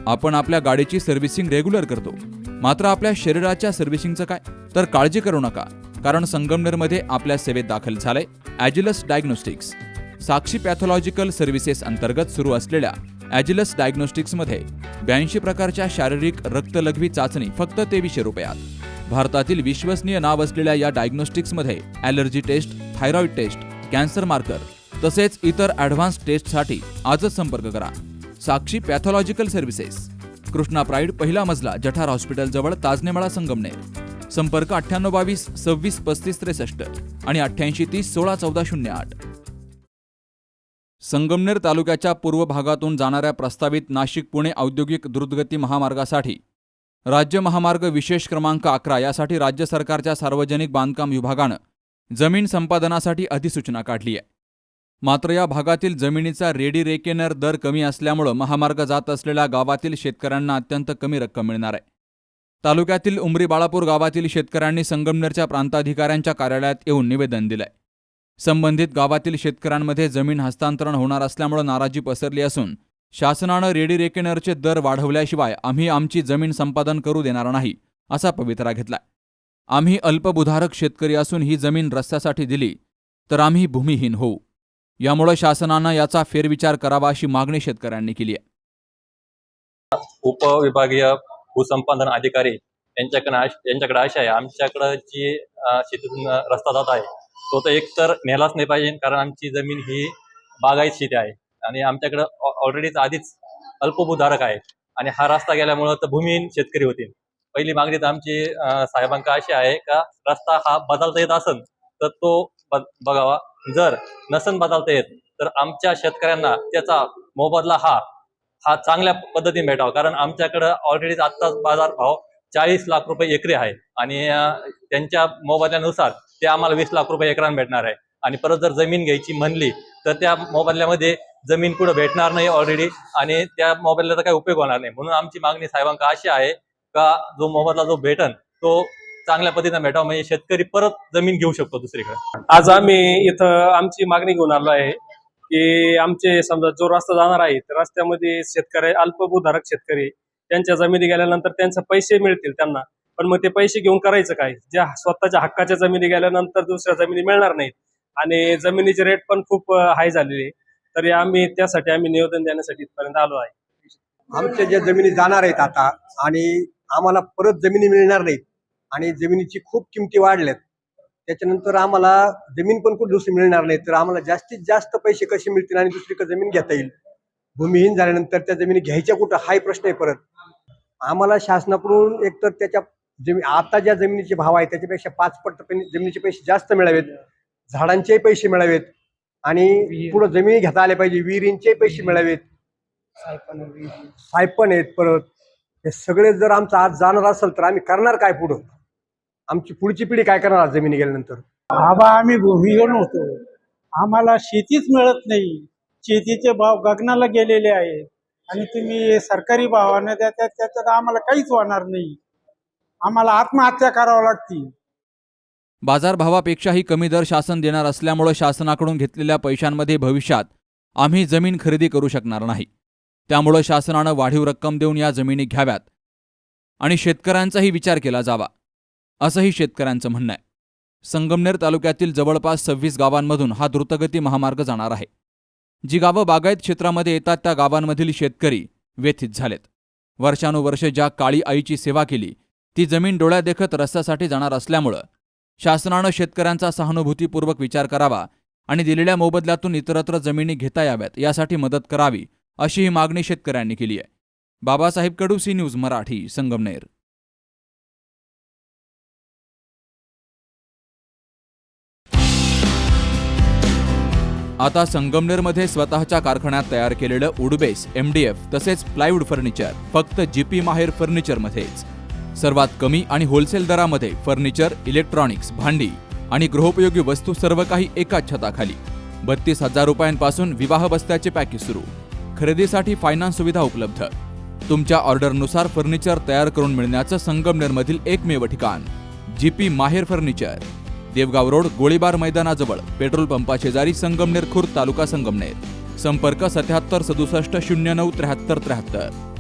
आपण आपल्या गाडीची सर्व्हिसिंग रेग्युलर करतो, मात्र आपल्या शरीराच्या सर्व्हिसिंगचं काय? तर काळजी करू नका, कारण संगमनेरमध्ये आपल्या सेवेत दाखल झालंय ॲजिलस डायग्नोस्टिक्स. साक्षी पॅथॉलॉजिकल सर्व्हिसेस अंतर्गत सुरू असलेल्या ॲजिलस डायग्नोस्टिक्समध्ये 82 प्रकारच्या शारीरिक रक्तलघवी चाचणी फक्त 2300 रुपयात. भारतातील विश्वसनीय नाव असलेल्या या डायग्नोस्टिक्समध्ये allergy test, thyroid test, cancer marker तसेच इतर ॲडव्हान्स टेस्टसाठी आजच संपर्क करा. Sakshi pathological services, Krishna pride, पहिला मजला, जठार हॉस्पिटल जवळ, ताजनेमाळा, संगमनेर. संपर्क 9822 26 35 63 आणि 88 30 16 14 08. संगमनेर तालुक्याच्या पूर्व भागातून जाणाऱ्या प्रस्तावित नाशिक-पुणे औद्योगिक द्रुतगती महामार्गासाठी राज्य महामार्ग विशेष क्रमांक 11 यासाठी राज्य सरकारच्या सार्वजनिक बांधकाम विभागानं जमीन संपादनासाठी अधिसूचना काढली आहे. मात्र या भागातील जमिनीचा रेडी रेकेनर दर कमी असल्यामुळे महामार्ग जात असलेल्या गावातील शेतकऱ्यांना अत्यंत कमी रक्कम मिळणार आहे. तालुक्यातील उमरी बाळापूर गावातील शेतकऱ्यांनी संगमनेरच्या प्रांताधिकाऱ्यांच्या कार्यालयात येऊन निवेदन दिलंय. संबंधित गावातील शेतकऱ्यांमध्ये जमीन हस्तांतरण होणार असल्यामुळे नाराजी पसरली असून शासनानं रेडी रेकेनरचे दर वाढवल्याशिवाय आम्ही आमची जमीन संपादन करू देणार नाही असा पवित्रा घेतलाय. आम्ही अल्पभूधारक शेतकरी असून ही जमीन रस्त्यासाठी दिली तर आम्ही भूमिहीन होऊ. यामुळे शासनानं याचा फेरविचार करावा अशी मागणी शेतकऱ्यांनी केली आहे. उपविभागीय भूसंपादन अधिकारी यांच्याकडे आशा आहे. आमच्याकडे जी शेतीतून रस्ता जात आहे तो तर एकतर नेलाच नाही पाहिजे, कारण आमची जमीन ही बागायत शेती आहे आणि आमच्याकडे ऑलरेडीच आधीच अल्पभूधारक आहे आणि हा रस्ता गेल्यामुळं तर भूमिहीन शेतकरी होतील. पहिली मागणी तर आमची साहेबांका अशी आहे का रस्ता हा बदलता येत असेल तर तो बघावा. जर नसन बदलता येत तर आमच्या शेतकऱ्यांना त्याचा मोबदला हा चांगल्या पद्धतीने भेटावा, कारण आमच्याकडे ऑलरेडीच आत्ताच बाजार भाव 40 लाख रुपये एकरी आहे आणि त्यांच्या मोबदल्यानुसार ते आम्हाला 20 लाख रुपये एकराने भेटणार आहे. आणि परत जर जमीन घ्यायची म्हणली तर त्या मोबदल्यामध्ये जमीन कुठं भेटणार नाही ऑलरेडी आणि त्या मोबदल्याचा काही उपयोग होणार नाही. म्हणून आमची मागणी साहेबांका अशी आहे का जो मोबदला जो भेटन तो चांगल्या पद्धतीने भेटावा, म्हणजे शेतकरी परत जमीन घेऊ शकतो दुसरीकडे. आज आम्ही इथं आमची मागणी घेऊन आलो आहे की आमचे समजा जो रस्ता जाणार आहे तर रस्त्यामध्ये शेतकरी, अल्पभूधारक शेतकरी, त्यांच्या जमिनी गेल्यानंतर त्यांचे पैसे मिळतील त्यांना, पण मग ते पैसे घेऊन करायचं काय? ज्या स्वतःच्या हक्काच्या जमिनी गेल्यानंतर दुसऱ्या जमिनी मिळणार नाहीत आणि जमिनीचे रेट पण खूप हाय झालेले. तरी आम्ही त्यासाठी निवेदन देण्यासाठी इथपर्यंत आलो आहे. आमच्या ज्या जमिनी जाणार आहेत आता आणि आम्हाला परत जमिनी मिळणार नाहीत आणि जमिनीची खूप किमती वाढल्यात, त्याच्यानंतर आम्हाला जमीन पण कुठे दुसरी मिळणार नाही, तर आम्हाला जास्तीत जास्त पैसे कसे मिळतील आणि दुसरीकडे जमीन घेता येईल? भूमिहीन झाल्यानंतर त्या जमिनी घ्यायच्या कुठं हाही प्रश्न आहे. परत आम्हाला शासनाकडून एकतर त्याच्या आता ज्या जमिनीचे भाव आहे त्याच्यापेक्षा 5 पट जमिनीचे पैसे जास्त मिळावेत, झाडांचेही पैसे मिळावेत आणि पुढे जमिनी घेता आल्या पाहिजे, विहिरींचे पैसे मिळावेत, सायपन आहेत. परत हे सगळे जर आमचं आज जाणार असेल तर आम्ही करणार काय? पुढं आमची पुढची पिढी काय करणार जमिनी गेल्यानंतर? आम्ही भूमिहीन होतो, आम्हाला शेतीच मिळत नाही, शेतीचे भाव गगनाला गेलेले आहेत आणि तुम्ही सरकारी भावाने देतात त्याच्यात आम्हाला काहीच होणार नाही. आम्हाला आत्महत्या करावं लागते. बाजारभावापेक्षाही कमी दर शासन देणार असल्यामुळे शासनाकडून घेतलेल्या पैशांमध्ये भविष्यात आम्ही जमीन खरेदी करू शकणार नाही. त्यामुळे शासनानं वाढीव रक्कम देऊन या जमिनी घ्याव्यात आणि शेतकऱ्यांचाही विचार केला जावा असंही शेतकऱ्यांचं म्हणणं आहे. संगमनेर तालुक्यातील जवळपास 26 गावांमधून हा द्रुतगती महामार्ग जाणार आहे. जी गावं बागायत क्षेत्रामध्ये येतात त्या गावांमधील शेतकरी व्यथित झालेत. वर्षानुवर्षे ज्या काळी आईची सेवा केली ती जमीन डोळ्यादेखत रस्त्यासाठी जाणार असल्यामुळं शासनानं शेतकऱ्यांचा सहानुभूतीपूर्वक विचार करावा आणि दिलेल्या मोबदल्यातून इतरत्र जमिनी घेता याव्यात यासाठी मदत करावी अशी ही मागणी शेतकऱ्यांनी केली आहे. बाबासाहेब कडू, सी न्यूज मराठी, संगमनेर. आता संगमनेरमध्ये स्वतःच्या कारखान्यात तयार केलेलं वुडबेस, MDF तसेच प्लायवूड फर्निचर फक्त GP माहेर फर्निचरमध्येच. सर्वात कमी आणि होलसेल दरामध्ये फर्निचर, इलेक्ट्रॉनिक्स, भांडी आणि गृहोपयोगी वस्तू सर्व काही एकाच छताखाली. 32,000 रुपयांपासून विवाह बस्त्याचे पॅकेज सुरू. खरेदीसाठी फायनान्स सुविधा उपलब्ध. तुमच्या ऑर्डरनुसार फर्निचर तयार करून मिळण्याचं संगमनेरमधील एकमेव ठिकाण GP माहेर फर्निचर. देवगाव रोड, गोळीबार मैदानाजवळ, पेट्रोल पंपा शेजारी, संगमनेर खुर्द, तालुका संगमनेर. संपर्क 77 67 09 73 73.